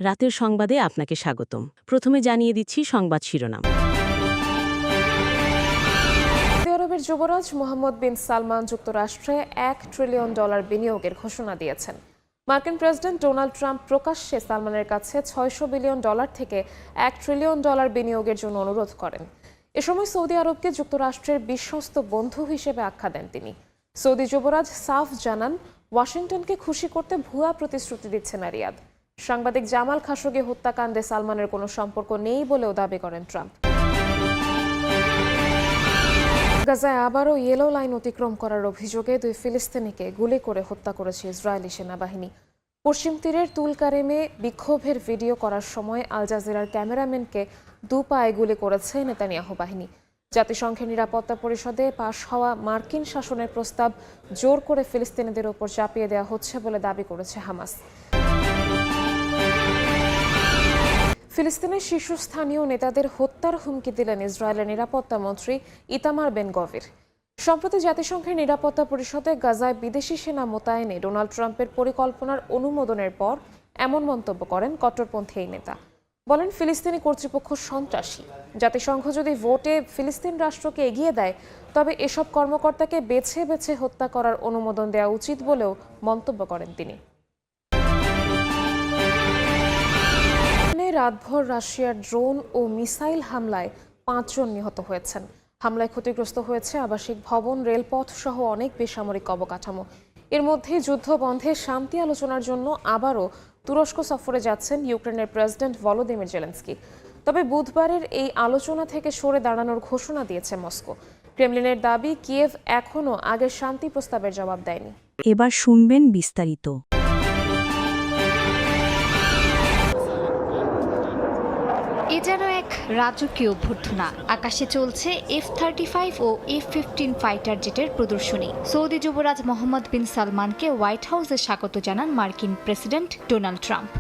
রাতের সংবাদে আপনাকে স্বাগতম। প্রথমে জানিয়ে দিচ্ছি সংবাদ শিরোনাম। সৌদি আরবের যুবরাজ মোহাম্মদ বিন সালমান যুক্তরাষ্ট্রে $1 ট্রিলিয়ন বিনিয়োগের ঘোষণা দিয়েছেন। মার্কিন প্রেসিডেন্ট ডোনাল্ড ট্রাম্প প্রকাশ্যে সালমানের কাছে $600 বিলিয়ন থেকে $1 ট্রিলিয়ন বিনিয়োগের জন্য অনুরোধ করেন। এ সময় সৌদি আরবকে যুক্তরাষ্ট্রের বিশ্বস্ত বন্ধু হিসেবে আখ্যা দেন তিনি। সৌদি যুবরাজ সাফ জানান, ওয়াশিংটনকে খুশি করতে ভুয়া প্রতিশ্রুতি দিচ্ছে না রিয়াদ। সাংবাদিক জামাল খাশোগি হত্যাকাণ্ডে সালমানের কোনো সম্পর্ক নেই বলেও দাবি করেন ট্রাম্প। গাজায় আবারও ইয়েলো লাইন অতিক্রম করার অভিযোগে 2 ফিলিস্তিনিকে গুলি করে হত্যা করেছে ইসরায়েলি সেনাবাহিনী। পশ্চিম তীরের তুলকারেমে বিক্ষোভের ভিডিও করার সময় আল জাজিরার ক্যামেরাম্যানকে 2 পায়ে গুলি করেছে নেতানিয়াহু বাহিনী। জাতিসংঘের নিরাপত্তা পরিষদে পাশ হওয়া মার্কিন শাসনের প্রস্তাব জোর করে ফিলিস্তিনিদের ওপর চাপিয়ে দেওয়া হচ্ছে বলে দাবি করেছে হামাস। ফিলিস্তিনের শীর্ষস্থানীয় নেতাদের হত্যার হুমকি দিলেন ইসরায়েলের নিরাপত্তা মন্ত্রী ইতামার বেন গভির। সম্প্রতি জাতিসংঘের নিরাপত্তা পরিষদে গাজায় বিদেশি সেনা মোতায়েনে ডোনাল্ড ট্রাম্পের পরিকল্পনার অনুমোদনের পর এমন মন্তব্য করেন কট্টরপন্থী এই নেতা। বলেন, ফিলিস্তিনি কর্তৃপক্ষ সন্ত্রাসী। জাতিসংঘ যদি ভোটে ফিলিস্তিন রাষ্ট্রকে এগিয়ে দেয়, তবে এসব কর্মকর্তাকে বেছে বেছে হত্যা করার অনুমোদন দেওয়া উচিত বলেও মন্তব্য করেন তিনি। রাতভর রাশিয়ার ড্রোন ও মিসাইল হামলায় 5 জন নিহত হয়েছেন। হামলায় ক্ষতিগ্রস্ত হয়েছে আবাসিক ভবন, রেলপথ সহ অনেক বেসামরিক অবকাঠামো। এর মধ্যে যুদ্ধ বন্ধে শান্তি আলোচনার জন্য আবারও তুরস্ক সফরে যাচ্ছেন ইউক্রেনের প্রেসিডেন্ট ভলোদিমির জেলেনস্কি। তবে বুধবারের এই আলোচনা থেকে সরে দাঁড়ানোর ঘোষণা দিয়েছে মস্কো। ক্রেমলিনের দাবি, কিয়েভ এখনও আগের শান্তি প্রস্তাবের জবাব দেয়নি। এবার শুনবেন বিস্তারিত। এ যেন এক রাজকীয় অভ্যর্থনা। আকাশে চলছে F-35 ও F-15 ফাইটার জেটের প্রদর্শনী। সৌদি যুবরাজ মোহাম্মদ বিন সালমানকে হোয়াইট হাউসে স্বাগত জানান মার্কিন প্রেসিডেন্ট ডোনাল্ড ট্রাম্প।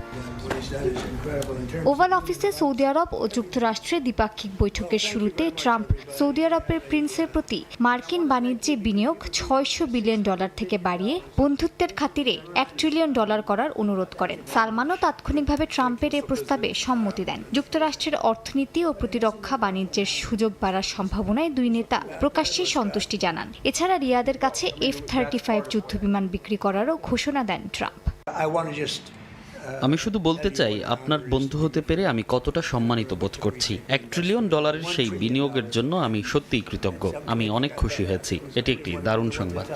ওভাল অফিসে সৌদি আরব ও যুক্তরাষ্ট্রের দ্বিপাক্ষিক বৈঠকের শুরুতে ট্রাম্প সৌদি আরবের প্রিন্সের প্রতি মার্কিন বাণিজ্যে বিনিয়োগ $600 বিলিয়ন থেকে বাড়িয়ে বন্ধুত্বের খাতিরে $1 ট্রিলিয়ন করার অনুরোধ করেন। সালমানও তাৎক্ষণিকভাবে ট্রাম্পের এ প্রস্তাবে সম্মতি দেন। যুক্তরাষ্ট্রের অর্থনীতি ও প্রতিরক্ষা বাণিজ্যের সুযোগ বাড়ার সম্ভাবনায় দুই নেতা প্রকাশ্যেই সন্তুষ্টি জানান। এছাড়া রিয়াদের কাছে F-35 যুদ্ধবিমান বিক্রি করারও ঘোষণা দেন ট্রাম্প। আমি শুধু বলতে চাই, আপনার বন্ধু হতে পেরে আমি কতটা সম্মানিত বোধ করছি। $1 ট্রিলিয়ন সেই বিনিয়োগের জন্য আমি সত্যিই কৃতজ্ঞ। আমি অনেক খুশি হয়েছি। এটি একটি দারুণ সংবাদ।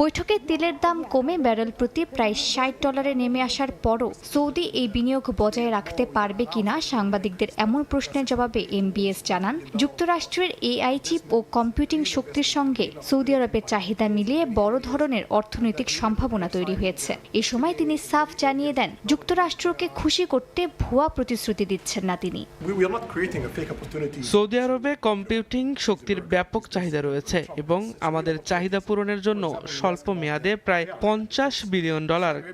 বৈঠকে তেলের দাম কমে ব্যারেল প্রতি প্রায় $60 নেমে আসার পরও সৌদি এই বিনিয়োগ বজায় রাখতে পারবে কিনা সাংবাদিকদের এমন প্রশ্নের জবাবে এমবিএস জানান, যুক্তরাষ্ট্রের এআই চিপ ও কম্পিউটিং শক্তির সঙ্গে সৌদি আরবের চাহিদা মিলিয়ে বড় ধরনের অর্থনৈতিক সম্ভাবনা তৈরি হয়েছে। এ সময় তিনি সাফ জানিয়ে দেন, যুক্তরাষ্ট্রকে খুশি করতে ভুয়া প্রতিশ্রুতি দিচ্ছেন না তিনি। সৌদি আরবে কম্পিউটিং শক্তির ব্যাপক চাহিদা রয়েছে এবং আমাদের চাহিদা পূরণের জন্য স্বল্প মেয়াদে প্রায় $50 বিলিয়ন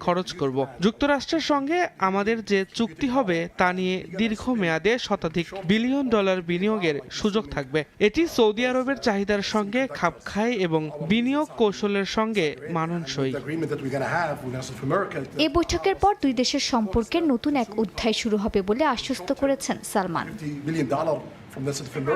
খরচ করব। যুক্তরাষ্ট্রের সঙ্গে আমাদের যে চুক্তি হবে তা নিয়ে দীর্ঘমেয়াদে $100 বিলিয়ন বিনিয়োগের সুযোগ থাকবে। এটি সৌদি আরবের চাহিদার সঙ্গে খাপ খায় এবং বিনিয়োগ কৌশলের সঙ্গে মানানসই। এ বৈঠকের পর দুই দেশের সম্পর্কের নতুন এক অধ্যায় শুরু হবে বলে আশ্বস্ত করেছেন সালমান।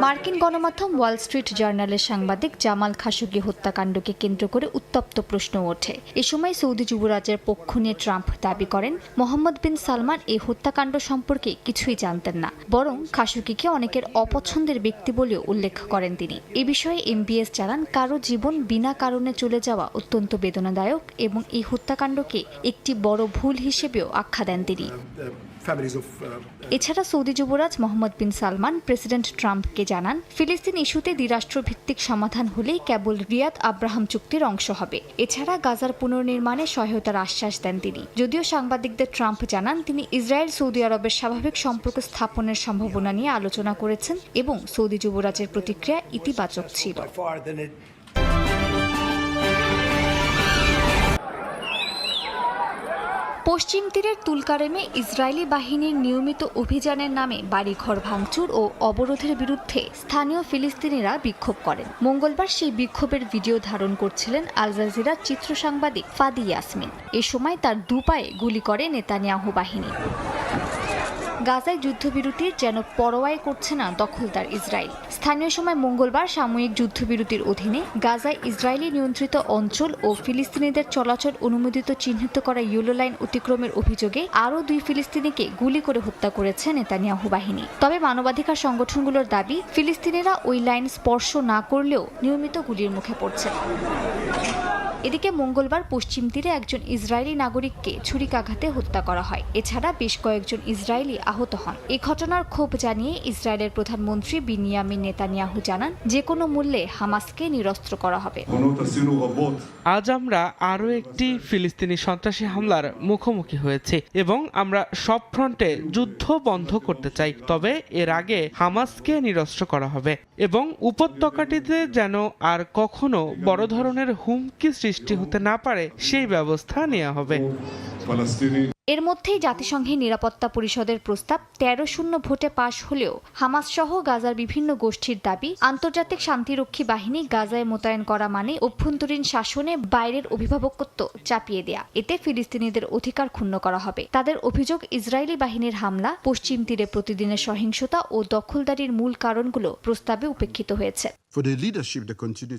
মার্কিন গণমাধ্যম ওয়াল স্ট্রিট জার্নালের সাংবাদিক জামাল খাশোগি হত্যাকাণ্ডকে কেন্দ্র করে উত্তপ্ত প্রশ্ন ওঠে। এ সময় সৌদি যুবরাজের পক্ষ নিয়ে ট্রাম্প দাবি করেন, মোহাম্মদ বিন সালমান এই হত্যাকাণ্ড সম্পর্কে কিছুই জানতেন না, বরং খাশোগিকে অনেকের অপছন্দের ব্যক্তি বলেও উল্লেখ করেন তিনি। এ বিষয়ে এমবিএস জানান, কারো জীবন বিনা কারণে চলে যাওয়া অত্যন্ত বেদনাদায়ক এবং এই হত্যাকাণ্ডকে একটি বড় ভুল হিসেবেও আখ্যা দেন তিনি। এছাড়া সৌদি যুবরাজ মোহাম্মদ বিন সালমান প্রেসিডেন্ট ট্রাম্পকে জানান, ফিলিস্তিন ইস্যুতে দ্বিরাষ্ট্রভিত্তিক সমাধান হলেই কেবল রিয়াদ আব্রাহাম চুক্তির অংশ হবে। এছাড়া গাজার পুনর্নির্মাণে সহায়তার আশ্বাস দেন তিনি। যদিও সাংবাদিকদের ট্রাম্প জানান, তিনি ইসরায়েল সৌদি আরবের স্বাভাবিক সম্পর্ক স্থাপনের সম্ভাবনা নিয়ে আলোচনা করেছেন এবং সৌদি যুবরাজের প্রতিক্রিয়া ইতিবাচক ছিল। পশ্চিম তীরের তুলকারেমে ইসরায়েলি বাহিনীর নিয়মিত অভিযানের নামে বাড়িঘর ভাঙচুর ও অবরোধের বিরুদ্ধে স্থানীয় ফিলিস্তিনিরা বিক্ষোভ করেন। মঙ্গলবার সেই বিক্ষোভের ভিডিও ধারণ করছিলেন আল জাজিরার চিত্র সাংবাদিক ফাদি ইয়াসমিন। এ সময় তার দুপায়ে গুলি করে নেতানিয়াহু বাহিনী। গাজায় যুদ্ধবিরতির যেন পরোয়াই করছে না দখলদার ইসরায়েল। স্থানীয় সময় মঙ্গলবার সাময়িক যুদ্ধবিরতির অধীনে গাজায় ইসরায়েলি নিয়ন্ত্রিত অঞ্চল ও ফিলিস্তিনিদের চলাচল অনুমোদিত চিহ্নিত করা ইয়েলো লাইন অতিক্রমের অভিযোগে আরও 2 ফিলিস্তিনিকে গুলি করে হত্যা করেছে নেতানিয়াহু বাহিনী। তবে মানবাধিকার সংগঠনগুলোর দাবি, ফিলিস্তিনিরা ওই লাইন স্পর্শ না করলেও নিয়মিত গুলির মুখে পড়ছে। এদিকে মঙ্গলবার পশ্চিম তীরে একজন ইসরায়েলি নাগরিককে ছুরিকাঘাতে হত্যা করা হয়। এছাড়া বেশ কয়েকজন ইসরায়েলি আহত হন। এই ঘটনার ক্ষোভ জানিয়ে ইসরায়েলের প্রধানমন্ত্রী বিনিয়ামিন নেতানিয়াহু জানান, যে কোনো মূল্যে হামাসকে নিরস্ত্র করা হবে। আজ আমরা আরও একটি ফিলিস্তিনি সন্ত্রাসী হামলার মুখোমুখি হয়েছে এবং আমরা সব ফ্রন্টে যুদ্ধ বন্ধ করতে চাই। তবে এর আগে হামাসকে নিরস্ত্র করা হবে এবং উপত্যকাটিতে যেন আর কখনো বড় ধরনের হুমকি সৃষ্টি হতে না পারে সেই ব্যবস্থা নেওয়া হবে। এর মধ্যেই জাতিসংঘের নিরাপত্তা পরিষদের প্রস্তাব 13-0 ভোটে পাশ হলেও হামাস সহ গাজার বিভিন্ন গোষ্ঠীর দাবি, আন্তর্জাতিক শান্তিরক্ষী বাহিনী গাজায় মোতায়েন করা মানে অভ্যন্তরীণ শাসনে বাইরের অভিভাবকত্ব চাপিয়ে দেয়া। এতে ফিলিস্তিনিদের অধিকার ক্ষুণ্ণ করা হবে। তাদের অভিযোগ, ইসরায়েলি বাহিনীর হামলা, পশ্চিম তীরে প্রতিদিনের সহিংসতা ও দখলদারির মূল কারণগুলো প্রস্তাবে উপেক্ষিত হয়েছে।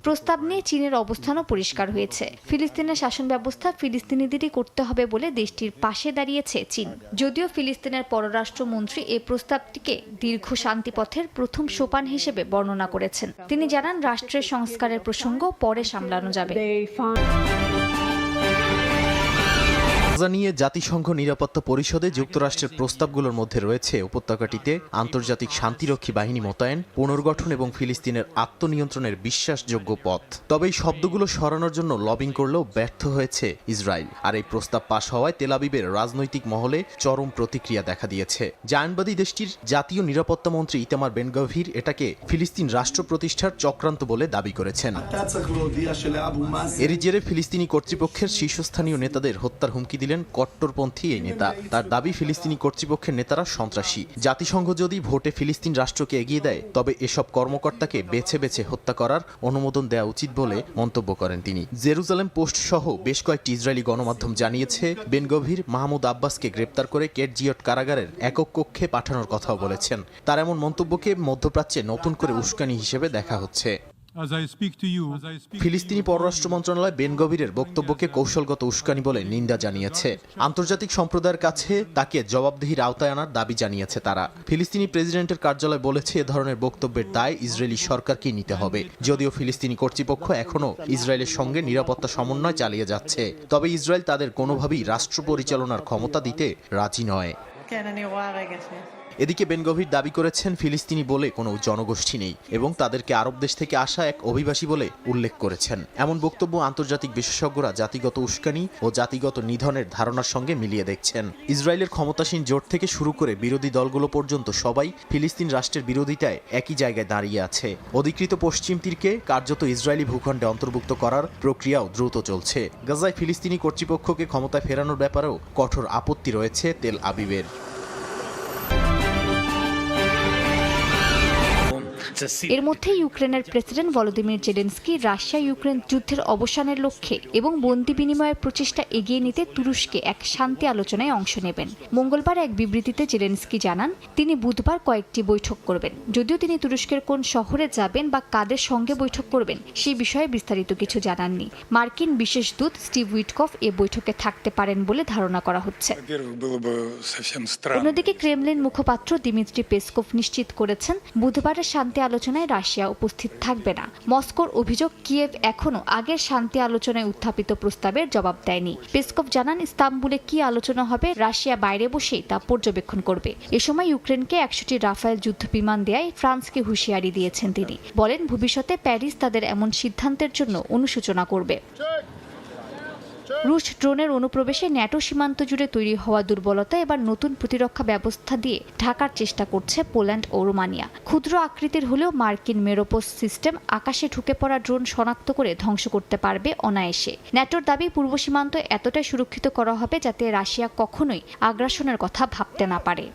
প্রস্তাব নিয়ে চীনের অবস্থানও পরিষ্কার হয়েছে। ফিলিস্তিনের শাসন ব্যবস্থা ফিলিস্তিনিদেরই করতে হবে বলে দেশটির পাশে দাঁড়িয়েছে চীন। যদিও ফিলিস্তিনের পররাষ্ট্রমন্ত্রী এই প্রস্তাবটিকে দীর্ঘ শান্তিপথের প্রথম সোপান হিসেবে বর্ণনা করেছেন। তিনি জানান, রাষ্ট্রের সংস্কারের প্রসঙ্গ পরে সামলানো যাবে। গাজা নিয়ে জাতিসংঘ নিরাপত্তা পরিষদে যুক্তরাষ্ট্রের প্রস্তাবগুলোর মধ্যে রয়েছে উপত্যকাটিতে আন্তর্জাতিক শান্তিরক্ষী বাহিনী মোতায়েন, পুনর্গঠন এবং ফিলিস্তিনের আত্মনিয়ন্ত্রণের বিশ্বাসযোগ্য পথ। তবে এই শব্দগুলো সরানোর জন্য লবিং করলেও ব্যর্থ হয়েছে ইসরায়েল। আর এই প্রস্তাব পাশ হওয়ায় তেল আবিবের রাজনৈতিক মহলে চরম প্রতিক্রিয়া দেখা দিয়েছে। জায়নবাদী দেশটির জাতীয় নিরাপত্তা মন্ত্রী ইতামার বেন গভির এটাকে ফিলিস্তিন রাষ্ট্র প্রতিষ্ঠার চক্রান্ত বলে দাবি করেছেন। এরই জেরে ফিলিস্তিনি কর্তৃপক্ষের শীর্ষস্থানীয় নেতাদের হত্যার হুমকি দিলেন কট্টরপন্থী এই নেতা। তার দাবি, ফিলিস্তিনি কর্তৃপক্ষের নেতারা সন্ত্রাসী। জাতিসংঘ যদি ভোটে ফিলিস্তিন রাষ্ট্রকে এগিয়ে দেয় তবে এসব কর্মকর্তাকে বেছে বেছে হত্যা করার অনুমোদন দেওয়া উচিত বলে মন্তব্য করেন তিনি। জেরুজালেম পোস্ট সহ বেশ কয়েকটি ইসরায়েলি গণমাধ্যম জানিয়েছে, বেন গভির মাহমুদ আব্বাসকে গ্রেপ্তার করে কেটজিয়ট কারাগারের একক কক্ষে পাঠানোর কথাও বলেছেন। তার এমন মন্তব্যকে মধ্যপ্রাচ্যে নতুন করে উস্কানি হিসেবে দেখা হচ্ছে। ফিলিস্তিনি পররাষ্ট্র মন্ত্রণালয় বেন গভিরের বক্তব্যকে কৌশলগত উস্কানি বলে নিন্দা জানিয়েছে। আন্তর্জাতিক সম্প্রদায়ের কাছে তাকে জবাবদিহির আওতায় আনার দাবি জানিয়েছে তারা। ফিলিস্তিনি প্রেসিডেন্টের কার্যালয় বলেছে, এ ধরনের বক্তব্যের দায় ইসরায়েলি সরকারকেই নিতে হবে। যদিও ফিলিস্তিনি কর্তৃপক্ষ এখনও ইসরায়েলের সঙ্গে নিরাপত্তা সমন্বয় চালিয়ে যাচ্ছে, তবে ইসরায়েল তাদের কোনোভাবেই রাষ্ট্র পরিচালনার ক্ষমতা দিতে রাজি নয়। এদিকে বেন গভির দাবি করেছেন, ফিলিস্তিনি বলে কোনো জনগোষ্ঠী নেই এবং তাদেরকে আরব দেশ থেকে আসা এক অভিবাসী বলে উল্লেখ করেছেন। এমন বক্তব্য আন্তর্জাতিক বিশেষজ্ঞরা জাতিগত উস্কানি ও জাতিগত নিধনের ধারণার সঙ্গে মিলিয়ে দেখছেন। ইসরায়েলের ক্ষমতাসীন জোট থেকে শুরু করে বিরোধী দলগুলো পর্যন্ত সবাই ফিলিস্তিন রাষ্ট্রের বিরোধিতায় একই জায়গায় দাঁড়িয়ে আছে। অধিকৃত পশ্চিম তীরকে কার্যত ইসরায়েলি ভূখণ্ডে অন্তর্ভুক্ত করার প্রক্রিয়াও দ্রুত চলছে। গাজায় ফিলিস্তিনি কর্তৃপক্ষকে ক্ষমতায় ফেরানোর ব্যাপারেও কঠোর আপত্তি রয়েছে তেল আবিবের। এর মধ্যে ইউক্রেনের president Volodymyr Zelensky Russia Ukraine যুদ্ধের অবসানের লক্ষ্যে এবং বন্দি বিনিময়ের প্রচেষ্টা এগিয়ে নিতে তুরস্কে এক শান্তি আলোচনায় অংশ নেবেন। মঙ্গলবার এক বিবৃতিতে জেলেনস্কি জানান, তিনি বুধবার কয়েকটি বৈঠক করবেন। যদিও তিনি তুরস্কের কোন শহরে যাবেন বা কাদের সঙ্গে বৈঠক করবেন সেই বিষয়ে বিস্তারিত কিছু জানাননি। মার্কিন বিশেষ দূত স্টিভ উইটকফ এ বৈঠকে থাকতে পারেন বলে ধারণা করা হচ্ছে। অন্যদিকে ক্রেমলিন মুখপাত্র দিমিত্রি পেসকভ নিশ্চিত করেছেন, বুধবারের শান্তি আলোচনায় রাশিয়া উপস্থিত থাকবে না। মস্কোর অভিযোগ, কিয়েভ এখনও আগের শান্তি আলোচনায় উত্থাপিত প্রস্তাবের জবাব দেয়নি। পেসকভ জানান, ইস্তাম্বুলে কি আলোচনা হবে রাশিয়া বাইরে বসেই তা পর্যবেক্ষণ করবে। এ সময় ইউক্রেনকে 100টি রাফায়েল যুদ্ধ বিমান দেয়ায় ফ্রান্সকে হুঁশিয়ারি দিয়েছেন তিনি। বলেন, ভবিষ্যতে প্যারিস তাদের এমন সিদ্ধান্তের জন্য অনুশোচনা করবে। রুশ ড্রোনের অনুপ্রবেশে ন্যাটো সীমান্ত জুড়ে তৈরি হওয়া দুর্বলতা এবার নতুন প্রতিরক্ষা ব্যবস্থা দিয়ে ঢাকার চেষ্টা করছে পোল্যান্ড ও রোমানিয়া। ক্ষুদ্র আকৃতির হলেও মার্কিন মেরোপোস সিস্টেম আকাশে ঢুকে পড়া ড্রোন শনাক্ত করে ধ্বংস করতে পারবে অনায়াসে। ন্যাটোর দাবি পূর্ব সীমান্ত এতটাই সুরক্ষিত করা হবে যাতে রাশিয়া কখনোই আগ্রাসনের কথা ভাবতে না পারে।